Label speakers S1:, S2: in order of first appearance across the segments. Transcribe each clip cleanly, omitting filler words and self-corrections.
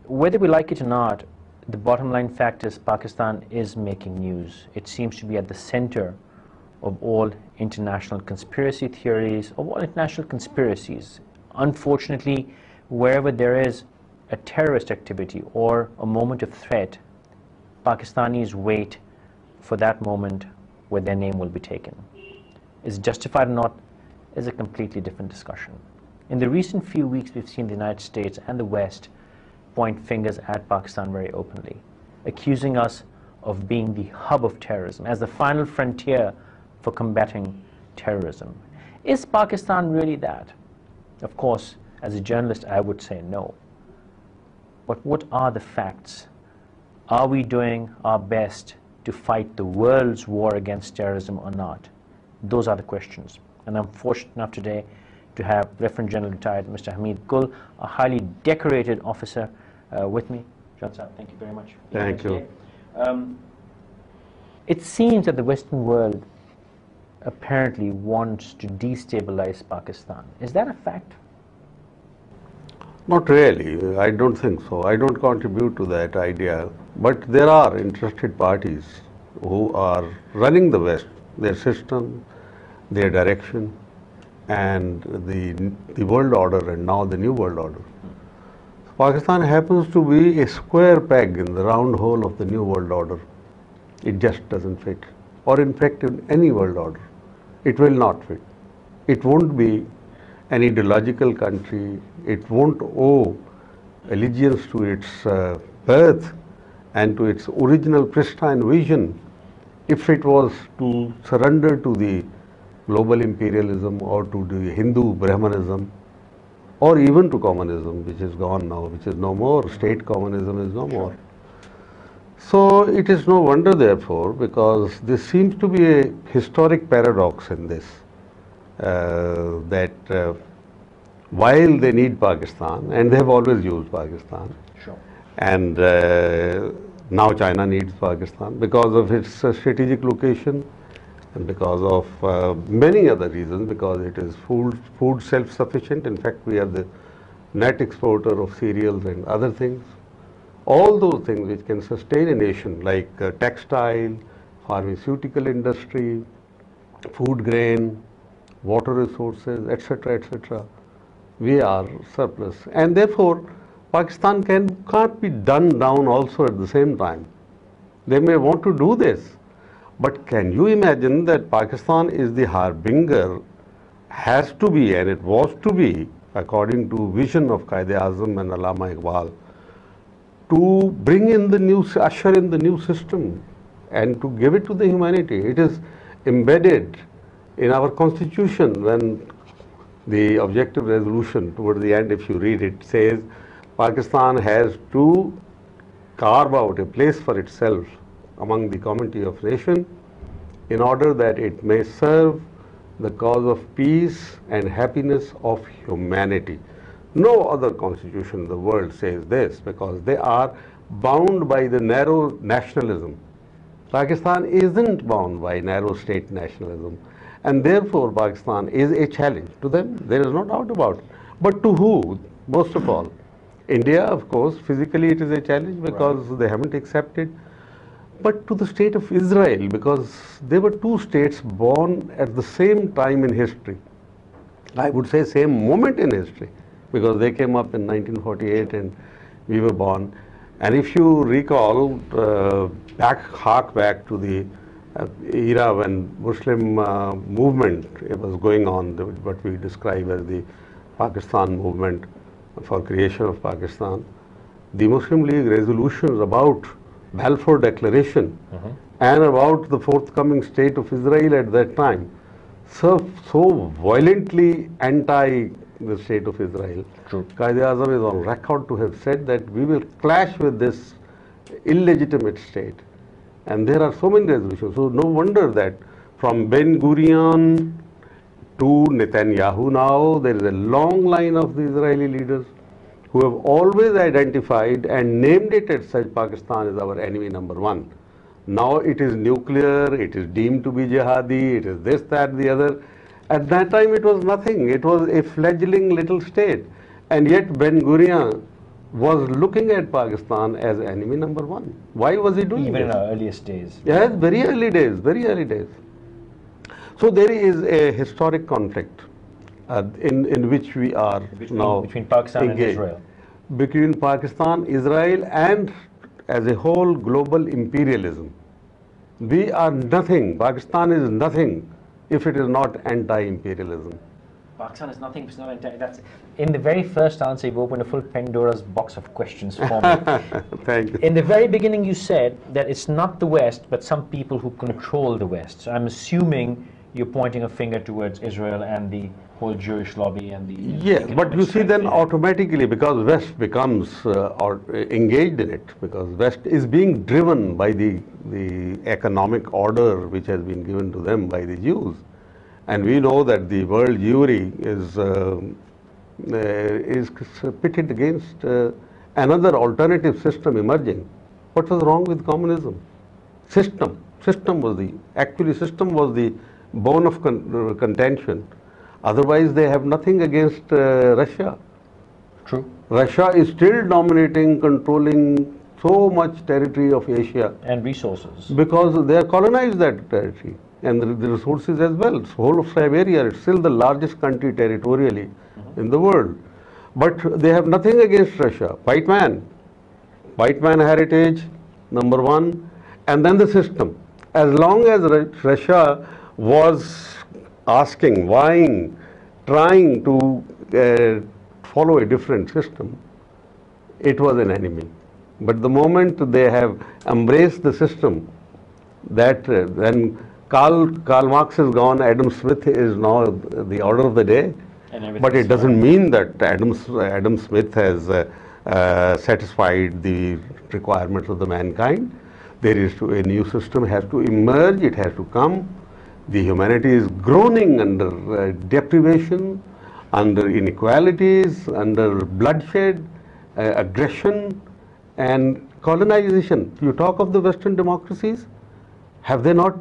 S1: Whether we like it or not, the bottom line fact is Pakistan is making news. It seems to be at the center of all international conspiracy theories, of all international conspiracies. Unfortunately, wherever there is a terrorist activity or a moment of threat, Pakistanis wait for that moment where their name will be taken. Is it justified or not is a completely different discussion. In the recent few weeks, we've seen the United States and the West point fingers at Pakistan very openly, accusing us of being the hub of terrorism, as the final frontier for combating terrorism. Is Pakistan really that? Of course, as a journalist, I would say no. But what are the facts? Are we doing our best to fight the world's war against terrorism or not? Those are the questions. And I'm fortunate enough today to have Lieutenant General retired Mr. Hamid, a highly decorated officer, with me. John Saab, thank you very much.
S2: Thank you.
S1: It seems that the Western world apparently wants to destabilize Pakistan. Is that a fact?
S2: Not really. I don't think so. I don't contribute to that idea. But there are interested parties who are running the West, their system, their direction, and the world order, and now the new world order. Pakistan happens to be a square peg in the round hole of the new world order. It just doesn't fit. Or in fact, in any world order, it will not fit. It won't be an ideological country. It won't owe allegiance to its birth and to its original pristine vision if it was to surrender to the global imperialism or to the Hindu Brahmanism, or even to communism, which is gone now, which is no more. State communism is no more. So it is no wonder, therefore, because there seems to be a historic paradox in this, that while they need Pakistan, and they have always used Pakistan,
S1: Sure.
S2: and now China needs Pakistan because of its strategic location, and because of many other reasons, because it is food self-sufficient. In fact, we are the net exporter of cereals and other things. All those things which can sustain a nation, like textile, pharmaceutical industry, food grain, water resources, etc., etc., we are surplus. And therefore, Pakistan can't be done down also at the same time. They may want to do this, but can you imagine that Pakistan is the harbinger, has to be, and it was to be, according to vision of Quaid-e-Azam and Allama Iqbal, to bring in the new, usher in the new system and to give it to the humanity. It is embedded in our constitution when the objective resolution toward the end, if you read it, says Pakistan has to carve out a place for itself among the community of nations in order that it may serve the cause of peace and happiness of humanity. No other constitution in the world says this, because they are bound by the narrow nationalism. Pakistan isn't bound by narrow state nationalism, and therefore Pakistan is a challenge to them. There is no doubt about it. But to who? Most of all, India, of course, physically it is a challenge because they haven't accepted. But to the state of Israel, because there were two states born at the same time in history. I would say same moment in history, because they came up in 1948 and we were born. And if you recall, hark back to the era when Muslim movement it was going on, what we describe as the Pakistan movement for creation of Pakistan. The Muslim League resolutions about Balfour Declaration and about the forthcoming state of Israel at that time, so violently anti the state of Israel. Quaid-e-Azam is on record to have said that we will clash with this illegitimate state. And there are so many resolutions. So no wonder that from Ben Gurion to Netanyahu now, there is a long line of the Israeli leaders who have always identified and named it as such. Pakistan is our enemy number one. Now it is nuclear, it is deemed to be jihadi, it is this, that, the other. At that time it was nothing. It was a fledgling little state. And yet Ben Gurion was looking at Pakistan as enemy number one. Why was he doing
S1: Even in
S2: this?
S1: our earliest days.
S2: Yes, very early days, very early days. So there is a historic conflict in which we are now
S1: Between Pakistan and
S2: engaged.
S1: Israel.
S2: Between Pakistan, Israel, and as a whole global imperialism. We are nothing, Pakistan is nothing if it is not anti-imperialism.
S1: Pakistan is nothing. It's not entire. That's in the very first answer. You've opened a full Pandora's box of questions for me.
S2: Thank you.
S1: In the very beginning, you said that it's not the West, but some people who control the West. So I'm assuming you're pointing a finger towards Israel and the whole Jewish lobby and the
S2: Yes, but you see then automatically, because West becomes engaged in it, because West is being driven by the economic order which has been given to them by the Jews. And we know that the world Jewry is pitted against another alternative system emerging. What was wrong with communism? System was the bone of contention. Otherwise, they have nothing against Russia.
S1: True.
S2: Russia is still dominating, controlling so much territory of Asia.
S1: And resources.
S2: Because they have colonized that territory and the resources as well. So whole of Siberia is still the largest country territorially in the world. But they have nothing against Russia. White man heritage, number one, and then the system. As long as Russia was asking, vying, trying to follow a different system, it was an enemy. But the moment they have embraced the system, that then Karl Marx is gone, Adam Smith is now the order of the day. But it doesn't mean that Adam Smith has satisfied the requirements of the mankind. There is a new system has to emerge, it has to come. The humanity is groaning under deprivation, under inequalities, under bloodshed, aggression and colonization. You talk of the Western democracies, have they not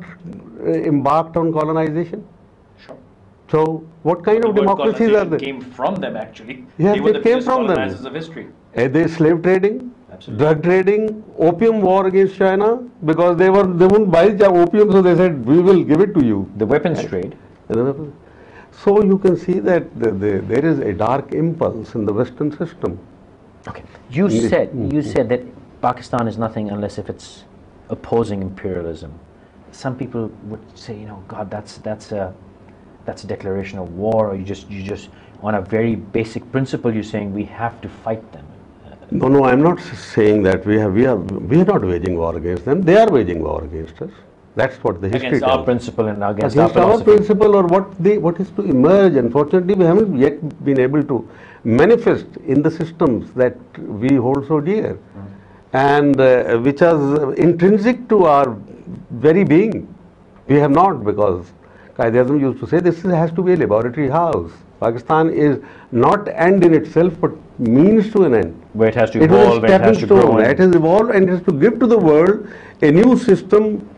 S2: embarked on colonization?
S1: Sure.
S2: So what kind of democracies are they?
S1: Came from them actually.
S2: Yes,
S1: they were the
S2: came
S1: biggest
S2: from them.
S1: colonizers of history.
S2: They slave trading,
S1: Absolutely.
S2: drug trading, opium war against China, because they wouldn't buy opium, so they said we will give it to you.
S1: The weapons trade.
S2: So you can see that there is a dark impulse in the Western system.
S1: Okay. You said that Pakistan is nothing unless if it's opposing imperialism. Some people would say, you know, God, that's a declaration of war, or you just on a very basic principle you're saying we have to fight them.
S2: No, I'm not saying that we are not waging war against them. They are waging war against us. That's what the history
S1: against
S2: tells.
S1: our principle and against
S2: Against our principle, or what is to emerge. Unfortunately, we haven't yet been able to manifest in the systems that we hold so dear, and which are intrinsic to our very being. We have not, because Qaeda used to say this has to be a laboratory house. Pakistan is not end in itself, but means to an end.
S1: Where it has to evolve, where it has to grow.
S2: It has evolved and it has to give to the world a new system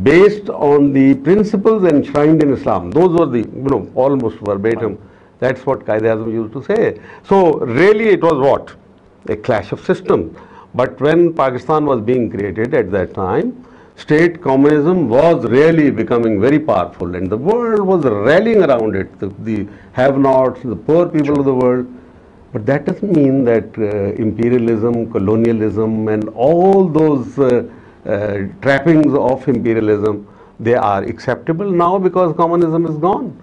S2: based on the principles enshrined in Islam. Those were the, almost verbatim. That's what Qaeda used to say. So really it was what? A clash of systems. But when Pakistan was being created at that time, state communism was really becoming very powerful and the world was rallying around it, the have-nots, the poor people of the world. But that doesn't mean that imperialism, colonialism and all those trappings of imperialism, they are acceptable now because communism is gone.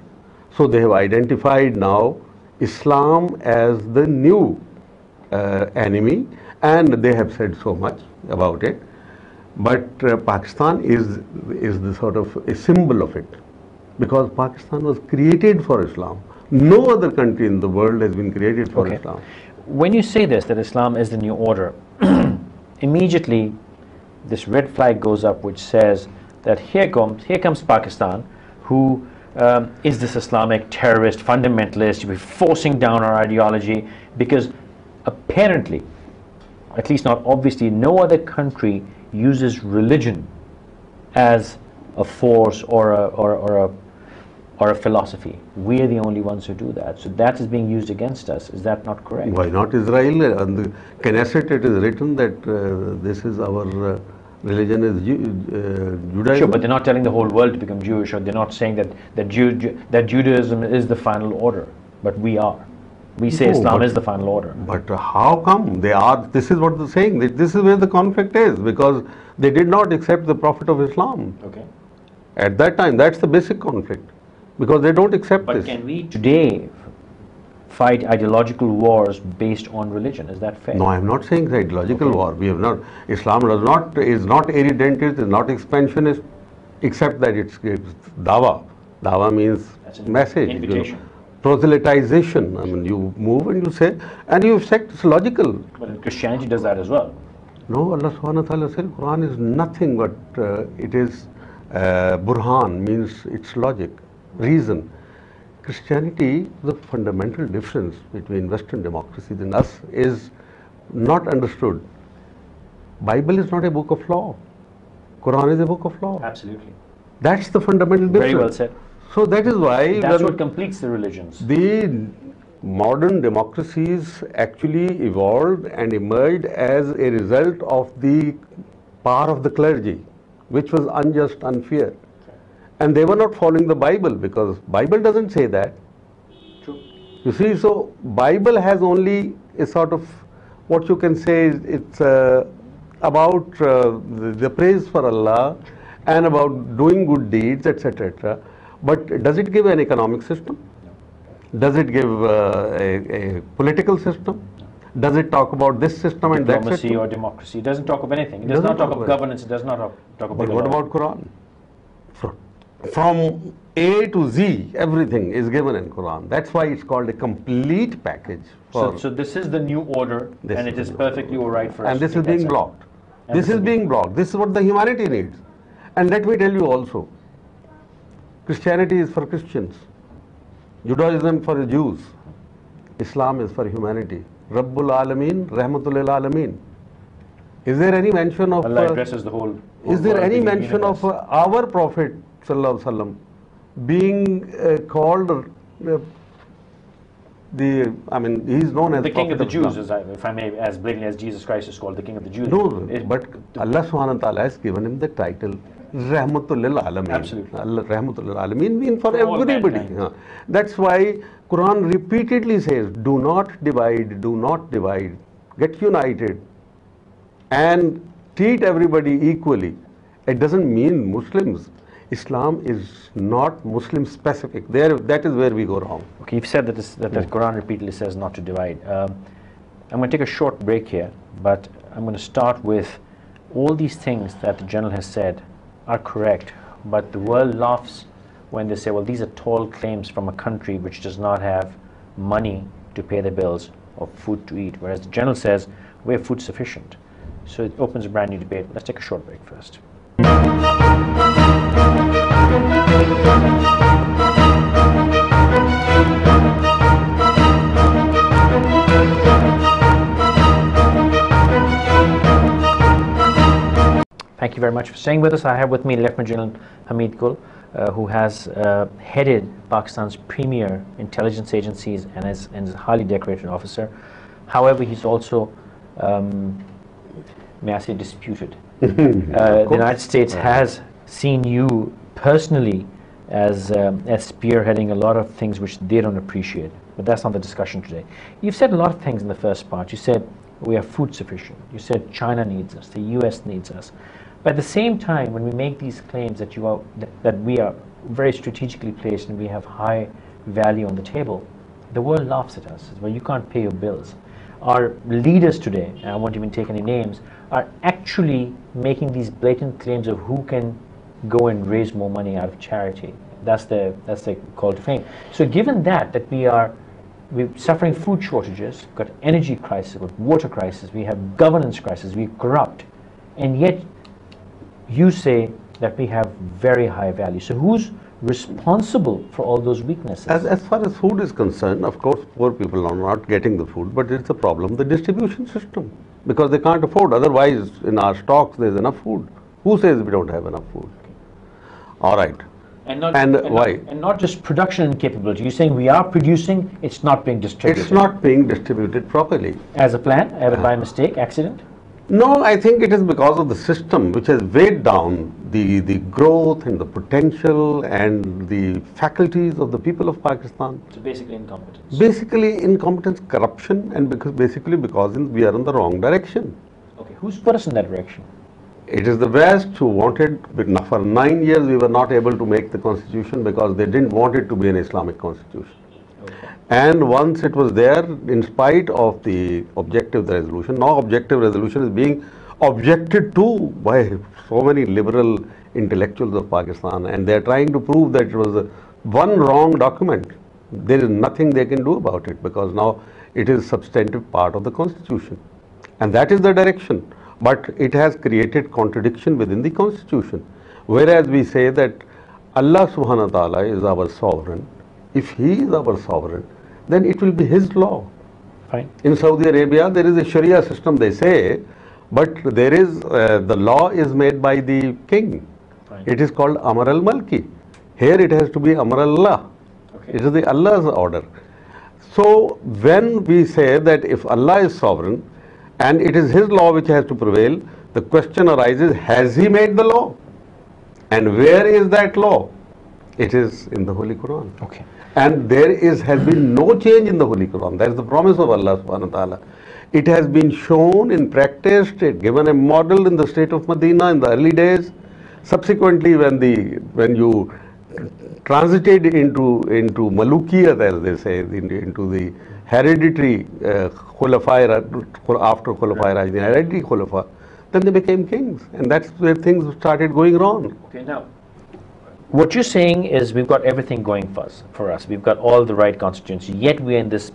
S2: So they have identified now Islam as the new enemy, and they have said so much about it. But Pakistan is the sort of a symbol of it, because Pakistan was created for Islam. No other country in the world has been created for Islam.
S1: When you say this, that Islam is the new order, immediately this red flag goes up which says that here comes Pakistan, who is this Islamic terrorist, fundamentalist, you'll be forcing down our ideology, because apparently, at least not obviously, no other country uses religion as a force or or a philosophy. We are the only ones who do that. So that is being used against us. Is that not correct?
S2: Why not Israel? On the Knesset it is written that this is our religion is Judaism.
S1: Sure, but they're not telling the whole world to become Jewish, or they're not saying that Judaism is the final order, but we are. We say Islam is the final order.
S2: But how come they are? This is what they're saying. This is where the conflict is, because they did not accept the Prophet of Islam.
S1: Okay.
S2: At that time, that's the basic conflict, because they don't accept
S1: But
S2: this.
S1: can we today fight ideological wars based on religion? Is that fair?
S2: No, I am not saying the ideological war. We have not. Islam is not irredentist, is not expansionist, except that it's dawa. Dawa means
S1: That's an
S2: message.
S1: invitation.
S2: Proselytization. I mean, you move and you say, and you say it's logical.
S1: But Christianity does that as well.
S2: No, Allah subhanahu wa ta'ala said Quran is nothing but it is burhan, means it's logic, reason. Christianity, the fundamental difference between Western democracies and us is not understood. Bible is not a book of law. Quran is a book of law.
S1: Absolutely.
S2: That's the fundamental difference.
S1: Very well said.
S2: So that is why
S1: That's what completes the religions.
S2: the modern democracies actually evolved and emerged as a result of the power of the clergy, which was unjust, unfair. And they were not following the Bible, because Bible doesn't say that.
S1: True.
S2: You see, so Bible has only a sort of, what you can say, it's about the praise for Allah and about doing good deeds, etc. But does it give an economic system? Does it give a political system? Does it talk about this system and that
S1: Diplomacy
S2: system?
S1: or democracy. It doesn't talk of anything. It does not talk of governance. It does not talk about
S2: But
S1: the
S2: what
S1: law.
S2: about Quran? From A to Z, everything is given in Quran. That's why it's called a complete package.
S1: So this is the new order, and it is perfectly all right for us.
S2: And this
S1: to
S2: is
S1: take that
S2: being
S1: side.
S2: blocked.
S1: And
S2: This is being blocked. This is what the humanity needs. And let me tell you also, Christianity is for Christians, Judaism for the Jews, Islam is for humanity. Rabbul Alameen, Rahmatul lil Alameen. Is there any mention of
S1: Allah addresses the whole
S2: is there
S1: world,
S2: any
S1: the
S2: mention of
S1: universe.
S2: our Prophet Sallallahu Alaihi Wasallam being called I mean, he is known as
S1: the king of the
S2: Prophet
S1: Jews,
S2: Islam.
S1: if I may, as blatantly as Jesus Christ is called the king of the Jews.
S2: No,
S1: It-
S2: but Allah Subhanahu wa Taala has given him the title Rahmatul lil Alameen.
S1: Absolutely.
S2: Allah, Rahmatul lil Alameen means for
S1: all
S2: everybody.
S1: mankind.
S2: That's why Quran repeatedly says, do not divide, get united and treat everybody equally. It doesn't mean Muslims. Islam is not Muslim specific. That is where we go wrong.
S1: Okay, you've said that the Quran repeatedly says not to divide. I'm going to take a short break here, but I'm going to start with all these things that the General has said are correct, but the world laughs when they say, well, these are tall claims from a country which does not have money to pay the bills or food to eat, whereas the General says we're food sufficient. So it opens a brand new debate. Let's take a short break first. Thank you very much for staying with us. I have with me Lieutenant General Hamid Gul, who has headed Pakistan's premier intelligence agencies and is a highly decorated officer. However, he's also, may I say, disputed. The United States has seen you personally as spearheading a lot of things which they don't appreciate, but that's not the discussion today. You've said a lot of things in the first part. You said we are food sufficient. You said China needs us, the US needs us. But at the same time, when we make these claims that we are very strategically placed and we have high value on the table, the world laughs at us. Well, you can't pay your bills. Our leaders today, and I won't even take any names, are actually making these blatant claims of who can go and raise more money out of charity. That's the call to fame. So given that we're suffering food shortages, we've got energy crisis, we've got water crisis, we have governance crisis, we're corrupt, and yet you say that we have very high value. So who's responsible for all those weaknesses?
S2: As far as food is concerned, of course, poor people are not getting the food, but it's a problem, the distribution system, because they can't afford. Otherwise, in our stocks, there's enough food. Who says we don't have enough food? All right. Why?
S1: And not just production capability. You're saying we are producing, it's not being distributed.
S2: It's not being distributed properly.
S1: As a plan, by mistake, accident?
S2: No, I think it is because of the system which has weighed down the growth and the potential and the faculties of the people of Pakistan.
S1: So basically incompetence.
S2: Basically incompetence, corruption, and because we are in the wrong direction.
S1: Okay, who's put us in that direction?
S2: It is the West who wanted, for 9 years we were not able to make the constitution because they didn't want it to be an Islamic constitution.
S1: Okay.
S2: And once it was there, in spite of the objective resolution, now objective resolution is being objected to by so many liberal intellectuals of Pakistan, and they are trying to prove that it was one wrong document. There is nothing they can do about it because now it is substantive part of the constitution. And that is the direction. But it has created contradiction within the constitution. Whereas we say that Allah subhanahu wa ta'ala is our sovereign. If He is our sovereign, then it will be His law.
S1: Fine.
S2: In Saudi Arabia, there is a Sharia system, they say, but there is, the law is made by the king.
S1: Fine.
S2: It is called Amr al-Malki. Here it has to be Amr Allah.
S1: Okay.
S2: It is the Allah's order. So when we say that if Allah is sovereign, and it is His law which has to prevail, the question arises, has He made the law? And where is that law? It is in the Holy Quran.
S1: Okay.
S2: And has been no change in the Holy Quran. That is the promise of Allah subhanahu wa ta'ala. It has been shown in practice, given a model in the state of Medina in the early days. Subsequently, when you transited into Malukiyat, as they say, into the hereditary Khulafai, after Khulafai Rashidin, hereditary Khulafa, then they became kings, and that's where things started going wrong.
S1: Okay, now, what you're saying is we've got everything going for us. We've got all the right constituency, yet we're in this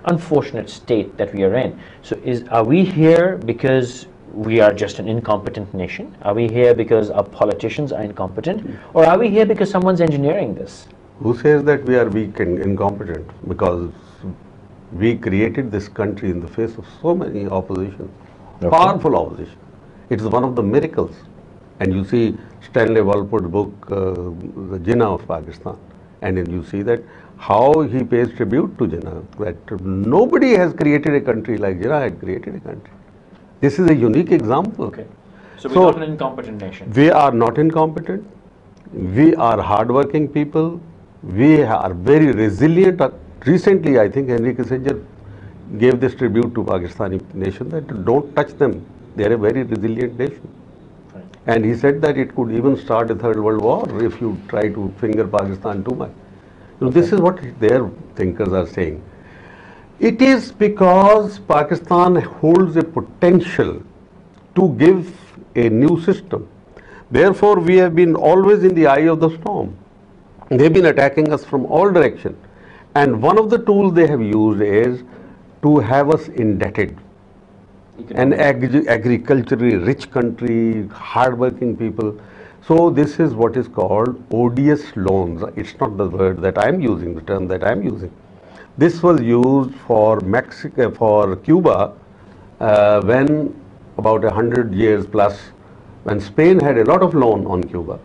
S1: unfortunate state that we are in. So are we here because we are just an incompetent nation? Are we here because our politicians are incompetent? Or are we here because someone's engineering this?
S2: Who says that we are weak and incompetent? Because we created this country in the face of so many opposition, powerful opposition. It is one of the miracles. And you see Stanley Walpole's book, The Jinnah of Pakistan, and then you see that how he pays tribute to Jinnah, that nobody has created a country like Jinnah had created a country. This is a unique example.
S1: Okay. So we're not an incompetent nation.
S2: We are not incompetent. We are hardworking people. We are very resilient. Recently, I think Henry Kissinger gave this tribute to Pakistani nation that don't touch them. They are a very resilient nation.
S1: Right.
S2: And he said that it could even start a third world war if you try to finger Pakistan too much. You know, this is what their thinkers are saying. It is because Pakistan holds a potential to give a new system. Therefore, we have been always in the eye of the storm. They have been attacking us from all directions. And one of the tools they have used is to have us indebted. An agriculturally rich country, hardworking people. So this is what is called odious loans. It's not the word that I am using, the term that I am using. This was used for Cuba when about 100 years plus, when Spain had a lot of loan on Cuba.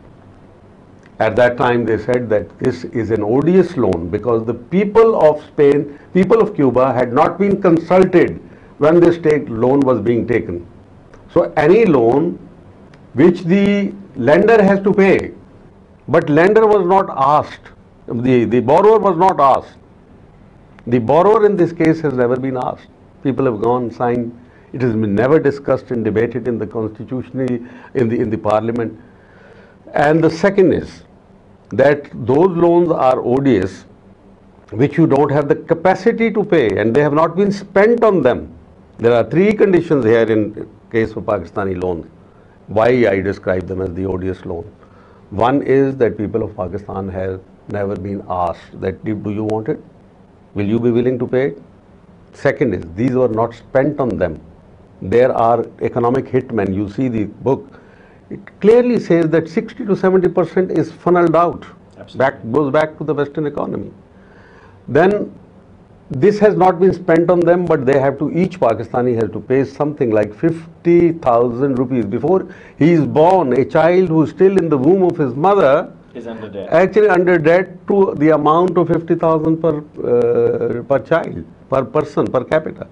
S2: At that time they said that this is an odious loan because the people of Spain, people of Cuba had not been consulted when this loan was being taken. So any loan which the lender has to pay, but lender was not asked, the borrower was not asked. The borrower in this case has never been asked. People have gone, signed. It has been never discussed and debated in the constitution, in the parliament. And the second is that those loans are odious, which you don't have the capacity to pay, and they have not been spent on them. There are three conditions here in case of Pakistani loans. Why I describe them as the odious loan. One is that people of Pakistan have never been asked that, do you want it? Will you be willing to pay it? Second is, these were not spent on them. There are economic hitmen. You see the book. It clearly says that 60 to 70% is funneled out. Goes back to the Western economy. Then this has not been spent on them, but they have to, each Pakistani has to pay something like 50,000 rupees. Before he is born, a child who is still in the womb of his mother
S1: is under debt.
S2: Actually under debt to the amount of 50,000 per child, per person, per capita.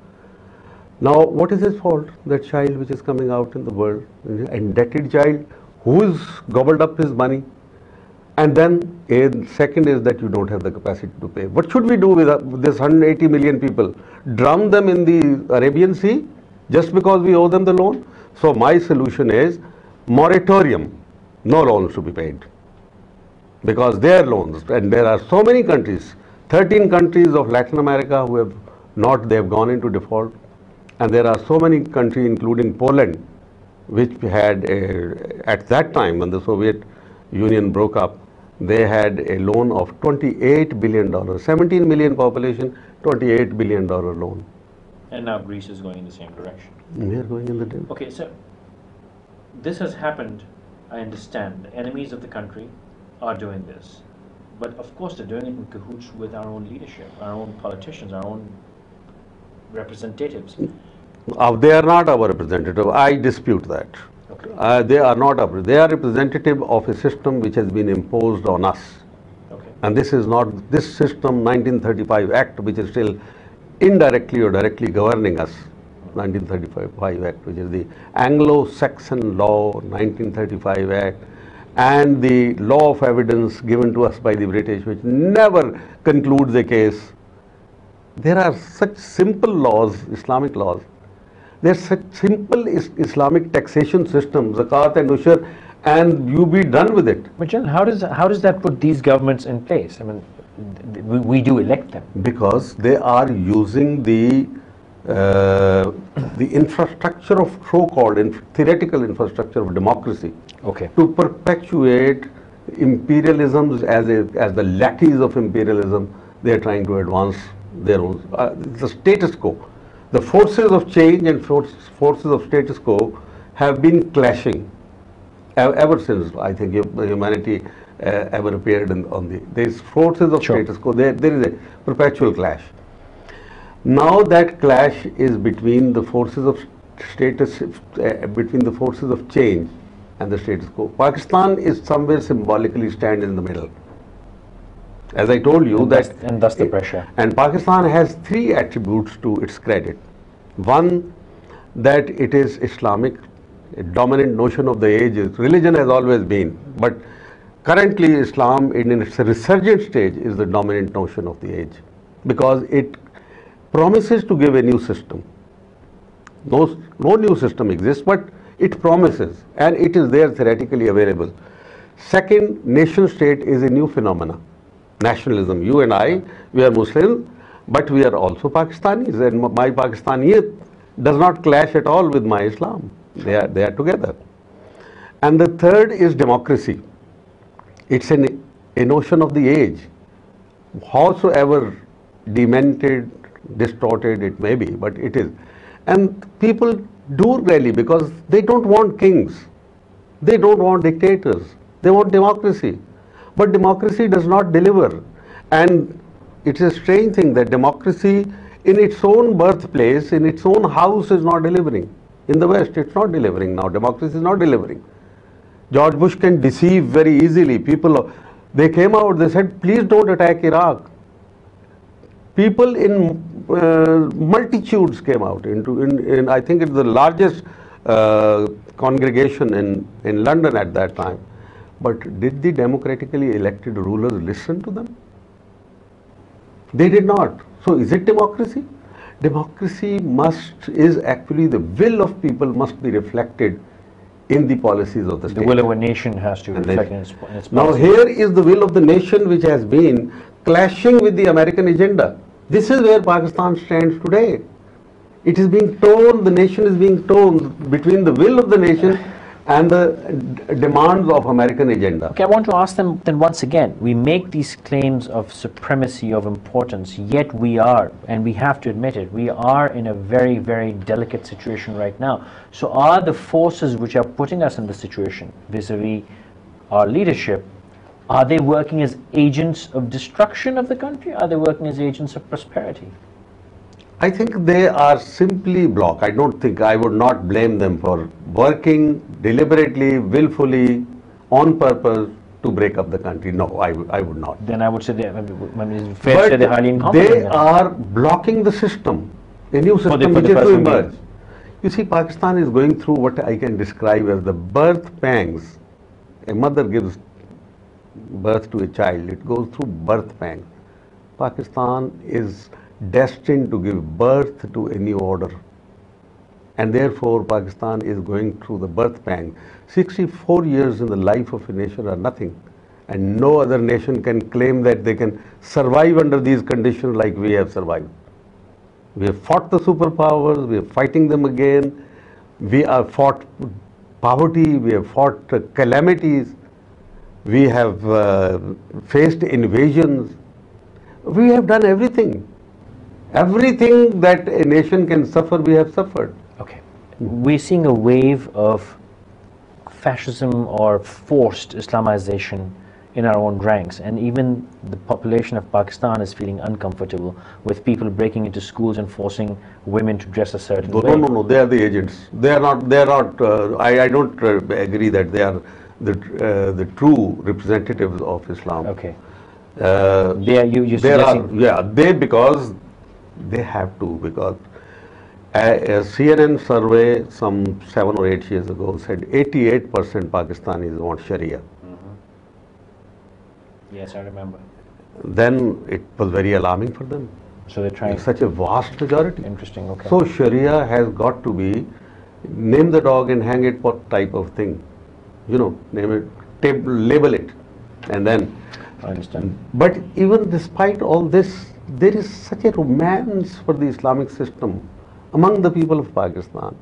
S2: Now, what is his fault? That child which is coming out in the world, an indebted child who's gobbled up his money. And then second is that you don't have the capacity to pay. What should we do with this 180 million people? Drown them in the Arabian Sea just because we owe them the loan? So my solution is moratorium, no loans to be paid. Because their loans, and there are so many countries, 13 countries of Latin America who have not, they have gone into default. And there are so many countries, including Poland, which had, at that time when the Soviet Union broke up, they had a loan of $28 billion, 17 million population, $28 billion loan.
S1: And now Greece is going in the same direction.
S2: We are going in the direction.
S1: Okay, so this has happened, I understand. The enemies of the country are doing this. But of course they're doing it in cahoots with our own leadership, our own politicians, our own representatives.
S2: They are not our representative. I dispute that.
S1: Okay.
S2: They are not our, they are representative of a system which has been imposed on us.
S1: Okay.
S2: And this is not, this system 1935 Act, which is still indirectly or directly governing us, 1935 Act, which is the Anglo-Saxon law, 1935 Act, and the law of evidence given to us by the British, which never concludes a case. There are such simple laws, Islamic laws. There are such simple Islamic taxation systems, zakat and ushur, and you be done with it.
S1: But General, how does that put these governments in place? I mean, we do elect them.
S2: Because they are using the infrastructure of so-called theoretical infrastructure of democracy,
S1: okay,
S2: to perpetuate imperialisms as the lackeys of imperialism. They are trying to advance their own, the status quo. The forces of change and forces of status quo have been clashing ever since, I think, humanity ever appeared on the, these forces of status quo. There is a perpetual clash. Now that clash is between the forces of between the forces of change and the status quo. Pakistan is somewhere symbolically stand in the middle. As I told you,
S1: and thus the pressure.
S2: And Pakistan has three attributes to its credit. One, that it is Islamic, a dominant notion of the age. Religion has always been, but currently Islam in its resurgent stage is the dominant notion of the age, because it promises to give a new system. No new system exists, but it promises, and it is there theoretically available. Second, nation state is a new phenomena. Nationalism. You and I, we are Muslims, but we are also Pakistanis, and my Pakistaniyat does not clash at all with my Islam. They are together. And the third is democracy. It's a notion of the age. Howsoever demented, distorted it may be, but it is. And people do rally because they don't want kings. They don't want dictators. They want democracy. But democracy does not deliver. And it's a strange thing that democracy in its own birthplace, in its own house, is not delivering. In the West, it's not delivering now. Democracy is not delivering. George Bush can deceive very easily. People, they came out, they said, please don't attack Iraq. People in multitudes came out. I think it's the largest congregation in London at that time. But did the democratically elected rulers listen to them? They did not. So is it democracy? Democracy is actually the will of people must be reflected in the policies of the state.
S1: The will of a nation has to reflect in its policies.
S2: Now here is the will of the nation which has been clashing with the American agenda. This is where Pakistan stands today. It is being torn, the nation is being torn between the will of the nation and the demands of American agenda.
S1: Okay, I want to ask them then once again, we make these claims of supremacy, of importance, yet we are, and we have to admit it, we are in a very, very delicate situation right now. So are the forces which are putting us in this situation, vis-a-vis our leadership, are they working as agents of destruction of the country? Are they working as agents of prosperity?
S2: I think they are simply blocked. I would not blame them for working deliberately, willfully, on purpose to break up the country. No, I would not.
S1: Then I would say it's fair to say they're highly incompetent.
S2: They are blocking the system, a new system which is to emerge. You see, Pakistan is going through what I can describe as the birth pangs. A mother gives birth to a child, it goes through birth pangs. Pakistan is destined to give birth to a new order. And therefore, Pakistan is going through the birth pang. 64 years in the life of a nation are nothing. And no other nation can claim that they can survive under these conditions like we have survived. We have fought the superpowers, we are fighting them again. We have fought poverty, we have fought calamities, we have faced invasions. We have done everything. Everything that a nation can suffer, we have suffered.
S1: Okay. We're seeing a wave of fascism or forced Islamization in our own ranks, and even the population of Pakistan is feeling uncomfortable with people breaking into schools and forcing women to dress a certain way.
S2: No, they are the agents. They are not, I don't agree that they are the true representatives of Islam.
S1: Okay.
S2: Because they have to, because a CNN survey some 7 or 8 years ago said 88% Pakistanis want Sharia.
S1: Yes, I remember.
S2: Then it was very alarming for them.
S1: So they're trying.
S2: It's such a vast majority.
S1: Interesting, okay.
S2: So Sharia has got to be, name the dog and hang it, what type of thing. You know, name it, label it, and then.
S1: I understand.
S2: But even despite all this, there is such a romance for the Islamic system among the people of Pakistan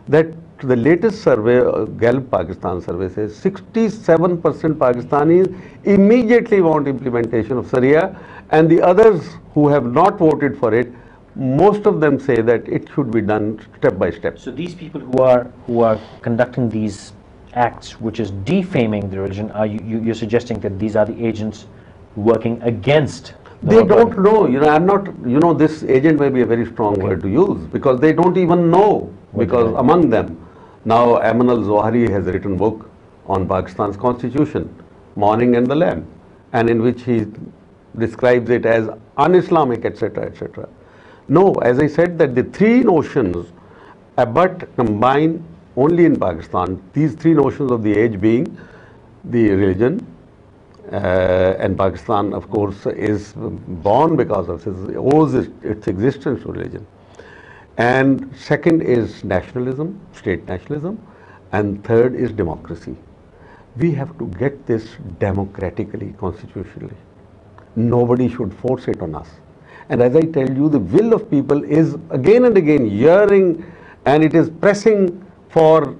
S2: that the latest survey, Gallup Pakistan survey, says 67% Pakistanis immediately want implementation of Sharia, and the others who have not voted for it, most of them say that it should be done step by step.
S1: So these people who are conducting these acts, which is defaming the religion, are you're suggesting that these are the agents working against the
S2: They don't know, I'm not, this agent may be a very strong word to use, because they don't even know, because among them, now Aman al-Zawahiri has written a book on Pakistan's constitution, Morning and the Lamb, and in which he describes it as un-Islamic, etc., etc. No, as I said, that the three notions, but combine only in Pakistan, these three notions of the age being the religion, and Pakistan, of course, is born because of owes its existence to religion. And second is nationalism, state nationalism, and third is democracy. We have to get this democratically, constitutionally. Nobody should force it on us. And as I tell you, the will of people is again and again yearning, and it is pressing for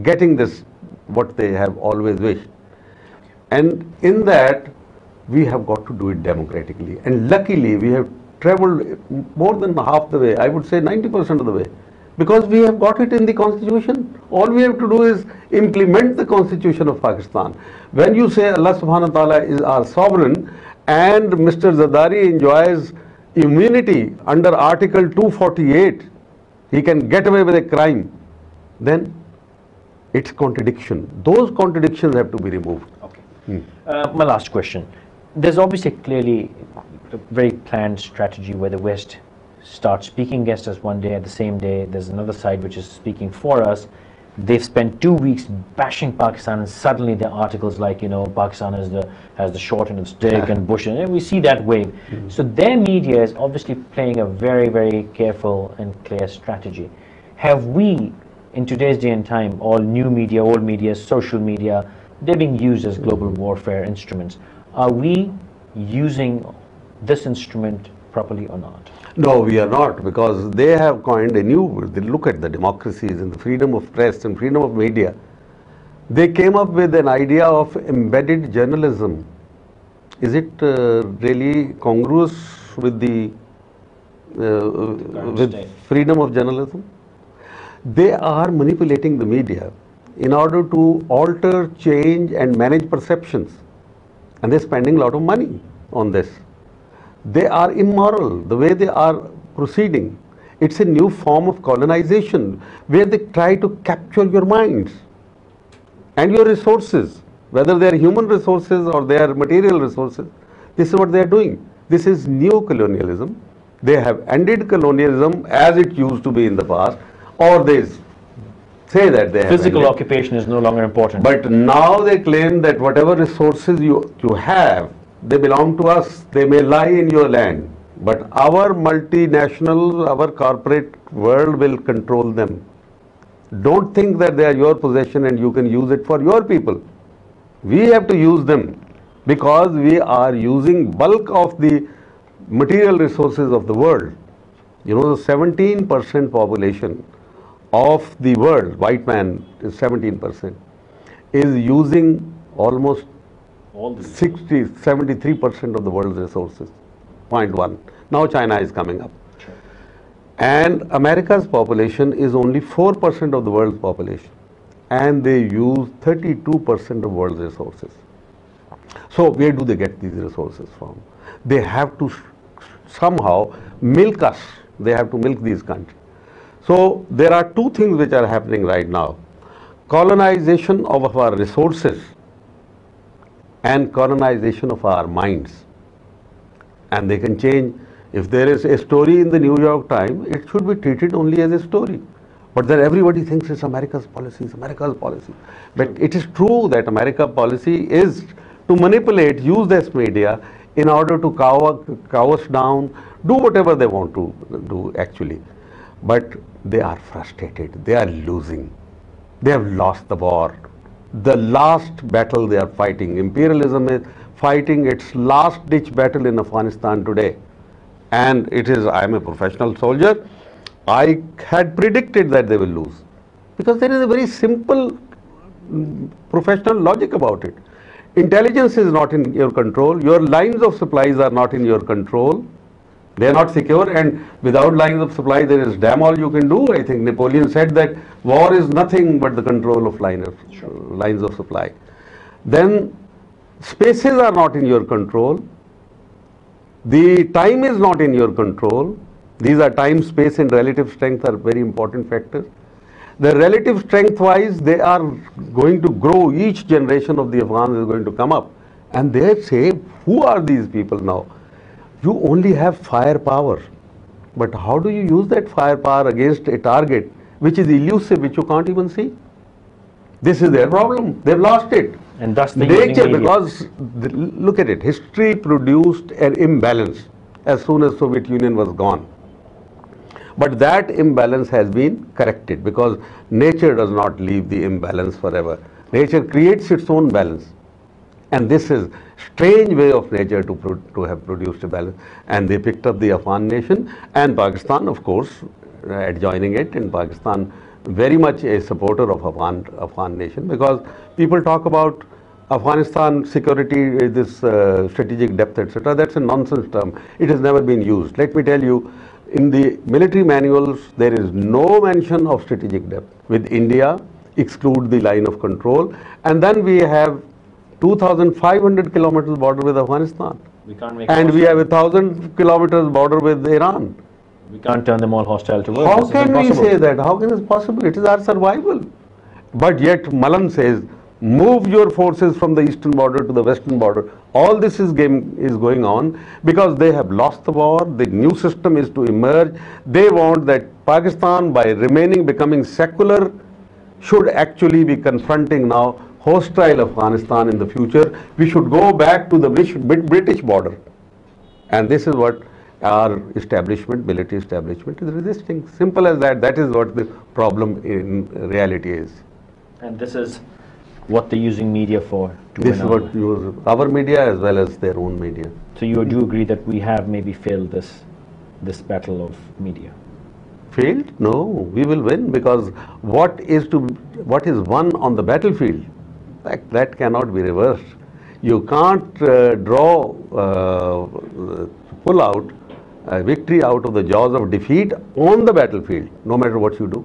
S2: getting this, what they have always wished. And in that, we have got to do it democratically. And luckily, we have traveled more than half the way, I would say 90% of the way, because we have got it in the constitution. All we have to do is implement the constitution of Pakistan. When you say Allah subhanahu wa ta'ala is our sovereign and Mr. Zardari enjoys immunity under Article 248, he can get away with a crime, then it's contradiction. Those contradictions have to be removed.
S1: My last question. There's obviously clearly a very planned strategy where the West starts speaking against us one day, at the same day there's another side which is speaking for us. They've spent 2 weeks bashing Pakistan, and suddenly there are articles like, Pakistan has the short end of the stick and Bush, and we see that wave. So their media is obviously playing a very, very careful and clear strategy. Have we, in today's day and time, all new media, old media, social media, they're being used as global warfare instruments. Are we using this instrument properly or not?
S2: No, we are not, because they have coined a new word. They look at the democracies and the freedom of press and freedom of media. They came up with an idea of embedded journalism. Is it really congruous with the freedom of journalism? They are manipulating the media in order to alter, change and manage perceptions. And they're spending a lot of money on this. They are immoral, the way they are proceeding. It's a new form of colonization where they try to capture your minds and your resources whether they are human resources or they are material resources. This is what they are doing. This is neo-colonialism. They have ended colonialism as it used to be in the past, or they say that they have
S1: Physical
S2: ended.
S1: occupation is no longer important.
S2: But now they claim that whatever resources you have, they belong to us. They may lie in your land. But our multinational, our corporate world will control them. Don't think that they are your possession and you can use it for your people. We have to use them because we are using bulk of the material resources of the world. You know, the 17% population of the world, white man is 17%, is using almost
S1: All the
S2: 73% of the world's resources. 0.1. Now China is coming up.
S1: Sure.
S2: And America's population is only 4% of the world's population. And they use 32% of world's resources. So where do they get these resources from? They have to somehow milk us. They have to milk these countries. So there are two things which are happening right now. Colonization of our resources and colonization of our minds. And they can change. If there is a story in the New York Times, it should be treated only as a story. But then everybody thinks it's America's policy, it's America's policy. But it is true that America's policy is to manipulate, use this media in order to cow us down, do whatever they want to do actually. But they are frustrated, they are losing. They have lost the war. The last battle they are fighting, imperialism is fighting its last ditch battle in Afghanistan today. And it is, I am a professional soldier, I had predicted that they will lose. Because there is a very simple professional logic about it. Intelligence is not in your control, your lines of supplies are not in your control, they are not secure, and without lines of supply there is damn all you can do. I think Napoleon said that war is nothing but the control of lines of supply. Then spaces are not in your control, the time is not in your control. These are time, space and relative strength are very important factors. The relative strength wise, they are going to grow. Each generation of the Afghans is going to come up. And they say, who are these people now? You only have firepower. But how do you use that firepower against a target which is elusive, which you can't even see? This is their problem. They've lost it.
S1: And thus the
S2: nature, because look at it, history produced an imbalance as soon as Soviet Union was gone. But that imbalance has been corrected because nature does not leave the imbalance forever. Nature creates its own balance. And this is strange way of nature to have produced a balance. And they picked up the Afghan nation and Pakistan, of course, adjoining it, and Pakistan very much a supporter of Afghan nation, because people talk about Afghanistan security, this strategic depth, etc. That's a nonsense term. It has never been used. Let me tell you, in the military manuals, there is no mention of strategic depth. With India, exclude the line of control, and then we have 2,500 kilometers border with Afghanistan.
S1: We can't make
S2: and we have 1,000 kilometers border with Iran.
S1: We can't turn them all hostile to us.
S2: How can we say that? How can it possible? It is our survival. But yet Malan says, move your forces from the eastern border to the western border. All this is going on because they have lost the war. The new system is to emerge. They want that Pakistan, by becoming secular, should actually be confronting now hostile Afghanistan in the future. We should go back to the British border. And this is what our establishment, military establishment, is resisting. Simple as that. That is what the problem in reality is.
S1: And this is what they're using media for.
S2: This is what our media as well as their own media.
S1: So you do agree that we have maybe failed this battle of media?
S2: Failed? No, we will win, because what is won on the battlefield, that cannot be reversed. You can't pull out victory out of the jaws of defeat on the battlefield, no matter what you do.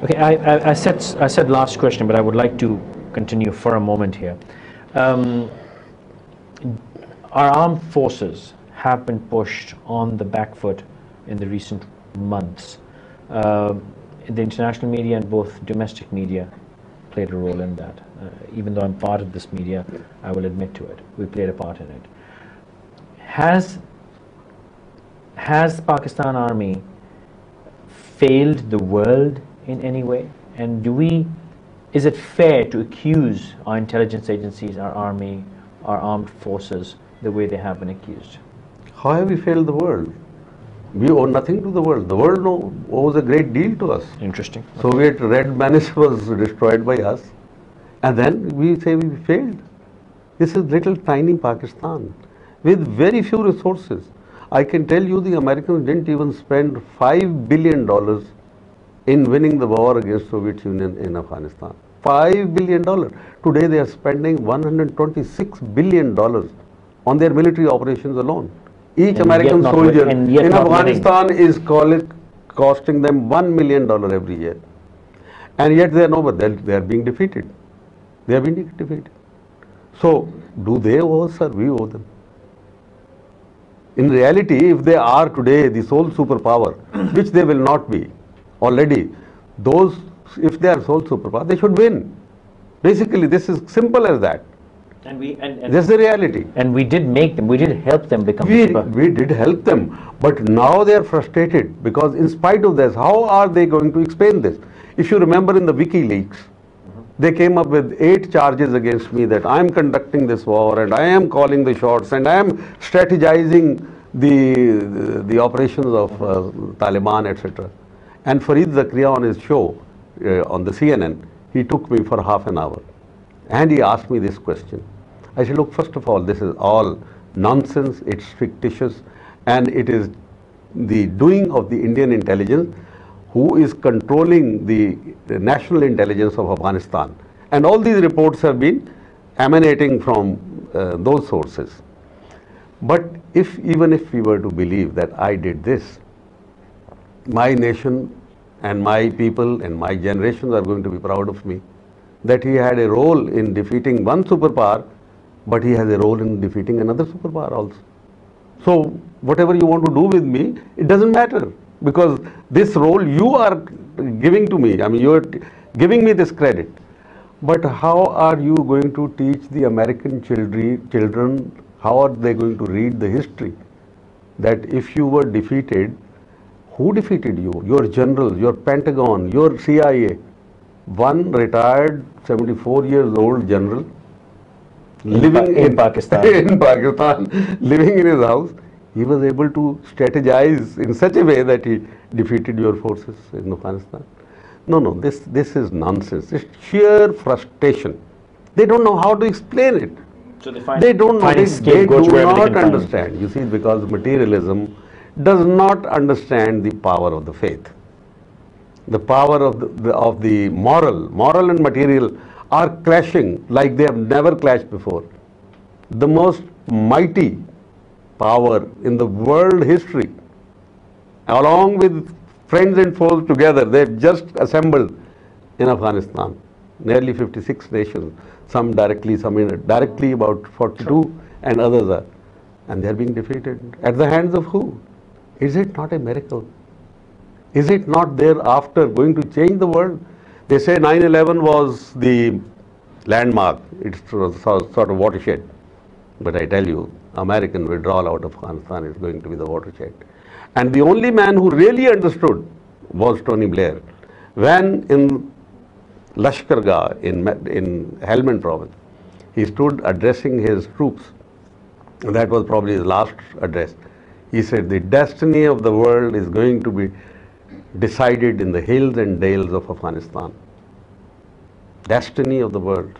S1: Okay, I said last question, but I would like to continue for a moment here. Our armed forces have been pushed on the back foot in the recent months. In the international media and both domestic media, played a role in that. Even though I'm part of this media, I will admit to it. We played a part in it. Has Pakistan Army failed the world in any way? And is it fair to accuse our intelligence agencies, our army, our armed forces the way they have been accused?
S2: How have we failed the world? We owe nothing to the world. The world owes a great deal to us.
S1: Interesting.
S2: Soviet Red Menace was destroyed by us. And then we say we failed. This is little tiny Pakistan with very few resources. I can tell you the Americans didn't even spend $5 billion in winning the war against Soviet Union in Afghanistan. $5 billion. Today they are spending $126 billion on their military operations alone. Each American soldier in Afghanistan is costing them $1 million every year. And yet they are nowhere. They are being defeated. They are being defeated. So, do they owe us or we owe them? In reality, if they are today the sole superpower, which they will not be already, if they are sole superpower, they should win. Basically, this is simple as that.
S1: And
S2: this is the reality.
S1: And we did make them, we did help them become
S2: we did help them, but now they are frustrated because in spite of this, how are they going to explain this? If you remember in the WikiLeaks, they came up with 8 charges against me that I am conducting this war and I am calling the shots and I am strategizing the operations of Taliban, etc. And Fareed Zakaria on his show on the CNN, he took me for half an hour and he asked me this question. I said, look, first of all, this is all nonsense, it's fictitious, and it is the doing of the Indian intelligence who is controlling the national intelligence of Afghanistan. And all these reports have been emanating from those sources. But even if we were to believe that I did this, my nation and my people and my generations are going to be proud of me, that he had a role in defeating one superpower, but he has a role in defeating another superpower also. So whatever you want to do with me, it doesn't matter, because this role you are giving to me, I mean you are giving me this credit. But how are you going to teach the American children, how are they going to read the history? That if you were defeated, who defeated you? Your generals, your Pentagon, your CIA. One retired 74 years old general living in
S1: Pakistan.
S2: In Pakistan, living in his house, he was able to strategize in such a way that he defeated your forces in Afghanistan. No, this is nonsense. It's sheer frustration. They don't know how to explain it.
S1: So
S2: they don't know. They do not understand. You see, because materialism does not understand the power of the faith. The power of the moral and material are clashing like they have never clashed before. The most mighty power in the world history, along with friends and foes together, they've just assembled in Afghanistan. Nearly 56 nations, some directly, some indirectly, about 42, and others are. And they're being defeated. At the hands of who? Is it not a miracle? Is it not thereafter going to change the world? They say 9/11 was the landmark. It's sort of watershed. But I tell you, American withdrawal out of Afghanistan is going to be the watershed. And the only man who really understood was Tony Blair. When in Lashkar Gah in Helmand province, he stood addressing his troops. And that was probably his last address. He said, the destiny of the world is going to be decided in the hills and dales of Afghanistan. Destiny of the world.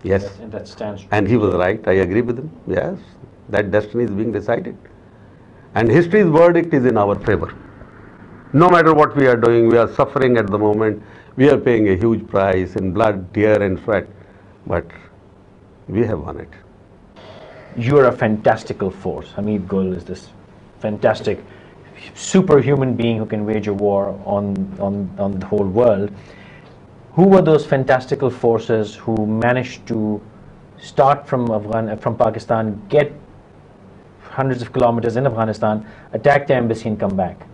S2: Yes.
S1: And that stands true.
S2: And he was right. I agree with him. Yes. That destiny is being decided. And history's verdict is in our favor. No matter what we are doing, we are suffering at the moment. We are paying a huge price in blood, tear and sweat. But we have won it.
S1: You're a fantastical force. Hamid Gul is this fantastic superhuman being who can wage a war on the whole world. Who were those fantastical forces who managed to start from Pakistan, get hundreds of kilometers in Afghanistan, attack the embassy and come back?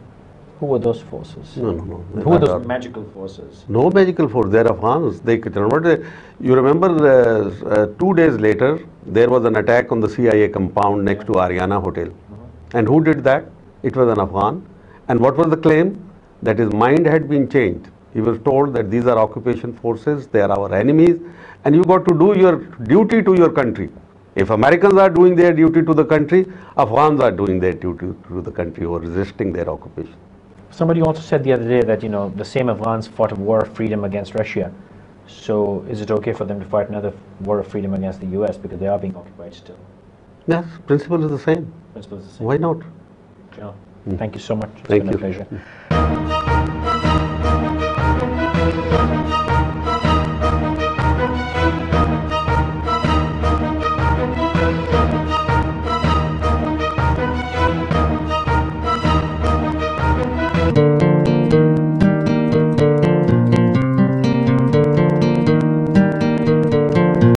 S1: Who were those forces?
S2: No, no, no.
S1: Who were those magical forces?
S2: No magical force. They are Afghans. They converted. You remember 2 days later, there was an attack on the CIA compound next to Ariana Hotel. And who did that? It was an Afghan. And what was the claim? That his mind had been changed. He was told that these are occupation forces, they are our enemies, and you got to do your duty to your country. If Americans are doing their duty to the country, Afghans are doing their duty to the country or resisting their occupation.
S1: Somebody also said the other day that, you know, the same Afghans fought a war of freedom against Russia. So is it okay for them to fight another war of freedom against the US because they are being occupied still?
S2: Yes, principle is the same.
S1: Principle is the same.
S2: Why not?
S1: Sure. Thank you so much. It's
S2: Thank
S1: been
S2: you.
S1: a pleasure.